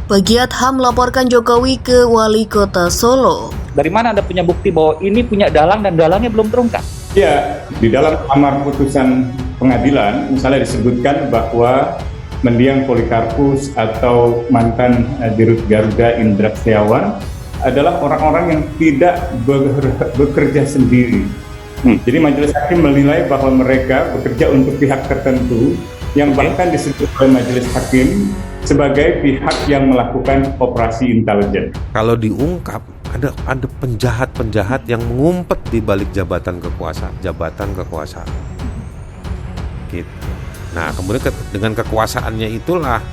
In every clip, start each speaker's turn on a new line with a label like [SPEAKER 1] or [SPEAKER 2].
[SPEAKER 1] Pegiat HAM laporkan Jokowi ke Wali Kota Solo.
[SPEAKER 2] Dari mana Anda punya bukti bahwa ini punya dalang dan dalangnya belum terungkap?
[SPEAKER 3] Ya, di dalam amar putusan pengadilan misalnya disebutkan bahwa mendiang Polikarpus atau mantan Dirut Garuda Indra Setiawan adalah orang-orang yang tidak bekerja sendiri. Jadi majelis hakim menilai bahwa mereka bekerja untuk pihak tertentu yang bahkan disebut oleh majelis hakim sebagai pihak yang melakukan operasi intelijen.
[SPEAKER 4] Kalau diungkap ada penjahat-penjahat yang mengumpet di balik jabatan kekuasaan. Gitu. Nah, kemudian dengan kekuasaannya itulah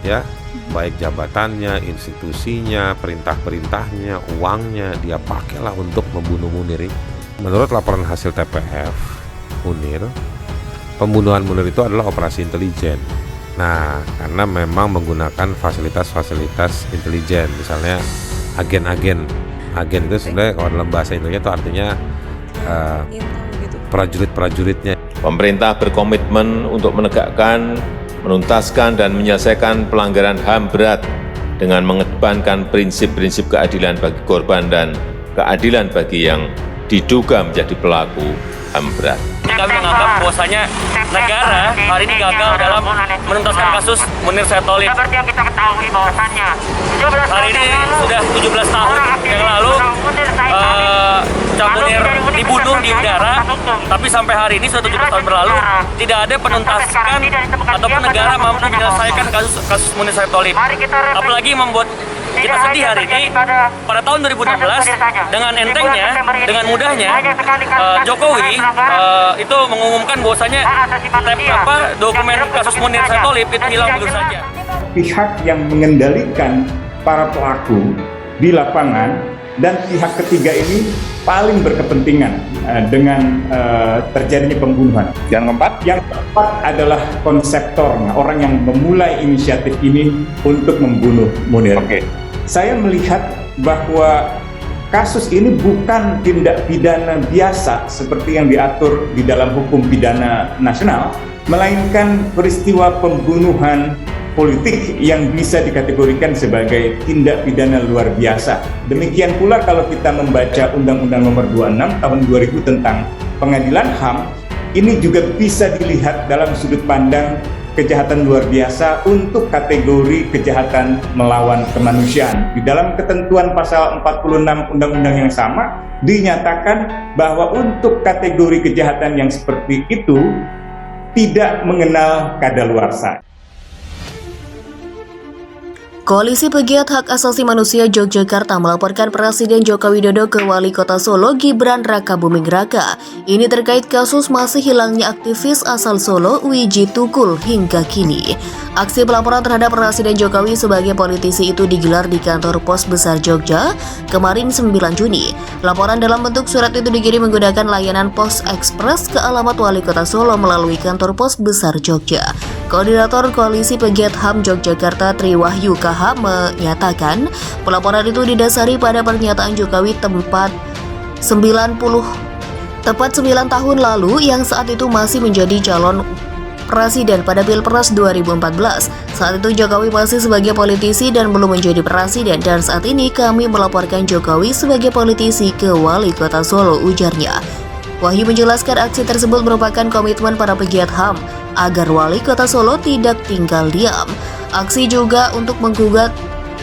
[SPEAKER 4] ya, baik jabatannya, institusinya, perintah-perintahnya, uangnya dia pakailah untuk membunuh Munir. Menurut laporan hasil TPF Munir, pembunuhan Munir itu adalah operasi intelijen. Nah, karena memang menggunakan fasilitas-fasilitas intelijen, misalnya agen itu sebenarnya kalau dalam bahasa Indonesia itu artinya prajurit-prajuritnya.
[SPEAKER 5] Pemerintah berkomitmen untuk menegakkan, menuntaskan dan menyelesaikan pelanggaran HAM berat dengan mengedepankan prinsip-prinsip keadilan bagi korban dan keadilan bagi yang diduga menjadi pelaku HAM berat.
[SPEAKER 6] Kami menganggap bahwasanya negara hari ini gagal dalam menuntaskan kasus Munir Syaitonlip.
[SPEAKER 7] Seperti yang kita ketahui bahwasannya
[SPEAKER 6] hari ini sudah 17 tahun yang lalu Cak Munir dibunuh di udara, tapi sampai hari ini sudah 17 tahun berlalu tidak ada penuntaskan ataupun negara mampu menyelesaikan kasus Munir Syaitonlip. Apalagi membuat kita sedih hari ini, pada tahun 2016 dengan entengnya, dengan mudahnya Jokowi itu mengumumkan bahwasanya dokumen kasus Munir Syaitonlip itu hilang begitu saja.
[SPEAKER 3] Pihak yang mengendalikan para pelaku di lapangan dan pihak ketiga ini paling berkepentingan dengan terjadinya pembunuhan. Yang keempat adalah konseptornya, orang yang memulai inisiatif ini untuk membunuh Munir. Saya melihat bahwa kasus ini bukan tindak pidana biasa seperti yang diatur di dalam hukum pidana nasional, melainkan peristiwa pembunuhan politik yang bisa dikategorikan sebagai tindak pidana luar biasa. Demikian pula kalau kita membaca Undang-Undang Nomor 26 Tahun 2000 tentang Pengadilan HAM, ini juga bisa dilihat dalam sudut pandang kejahatan luar biasa untuk kategori kejahatan melawan kemanusiaan. Di dalam ketentuan pasal 46 undang-undang yang sama dinyatakan bahwa untuk kategori kejahatan yang seperti itu tidak mengenal kadaluarsa.
[SPEAKER 1] Koalisi Pegiat Hak Asasi Manusia Yogyakarta melaporkan Presiden Joko Widodo ke Wali Kota Solo Gibran Rakabuming Raka. Ini terkait kasus masih hilangnya aktivis asal Solo Wiji Tukul hingga kini. Aksi pelaporan terhadap Presiden Jokowi sebagai politisi itu digelar di kantor Pos Besar Jogja kemarin 9 Juni. Laporan dalam bentuk surat itu dikirim menggunakan layanan Pos Ekspres ke alamat Wali Kota Solo melalui kantor Pos Besar Jogja. Koordinator Koalisi Pegiat HAM Yogyakarta Triwahyu KH menyatakan pelaporan itu didasari pada pernyataan Jokowi tepat 9 tahun lalu yang saat itu masih menjadi calon presiden pada Pilpres 2014. Saat itu Jokowi masih sebagai politisi dan belum menjadi presiden, dan saat ini kami melaporkan Jokowi sebagai politisi ke Wali Kota Solo, ujarnya. Wahyu menjelaskan aksi tersebut merupakan komitmen para pegiat HAM agar Wali Kota Solo tidak tinggal diam. Aksi juga untuk menggugat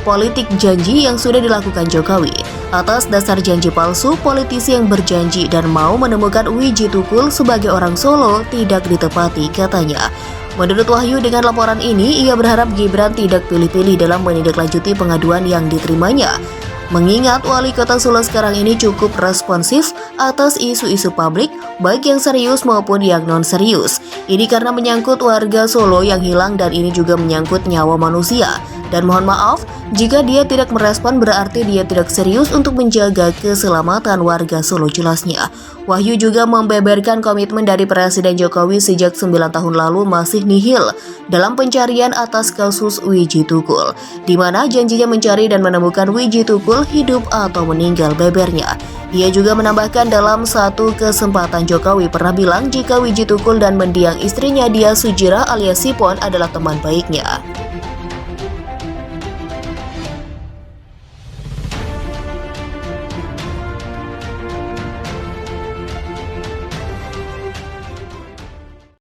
[SPEAKER 1] politik janji yang sudah dilakukan Jokowi. Atas dasar janji palsu, politisi yang berjanji dan mau menemukan Wiji Tukul sebagai orang Solo tidak ditepati, katanya. Menurut Wahyu, dengan laporan ini, ia berharap Gibran tidak pilih-pilih dalam menindaklanjuti pengaduan yang diterimanya. Mengingat Wali Kota Solo sekarang ini cukup responsif atas isu-isu publik, baik yang serius maupun yang non-serius. Ini karena menyangkut warga Solo yang hilang dan ini juga menyangkut nyawa manusia. Dan mohon maaf, jika dia tidak merespon berarti dia tidak serius untuk menjaga keselamatan warga Solo, jelasnya. Wahyu juga membeberkan komitmen dari Presiden Jokowi sejak 9 tahun lalu masih nihil dalam pencarian atas kasus Wiji Tukul, di mana janjinya mencari dan menemukan Wiji Tukul hidup atau meninggal bebernya. Ia juga menambahkan dalam satu kesempatan Jokowi pernah bilang jika Wiji Tukul dan mendiang istrinya Dia Sujira alias Sipon adalah teman baiknya.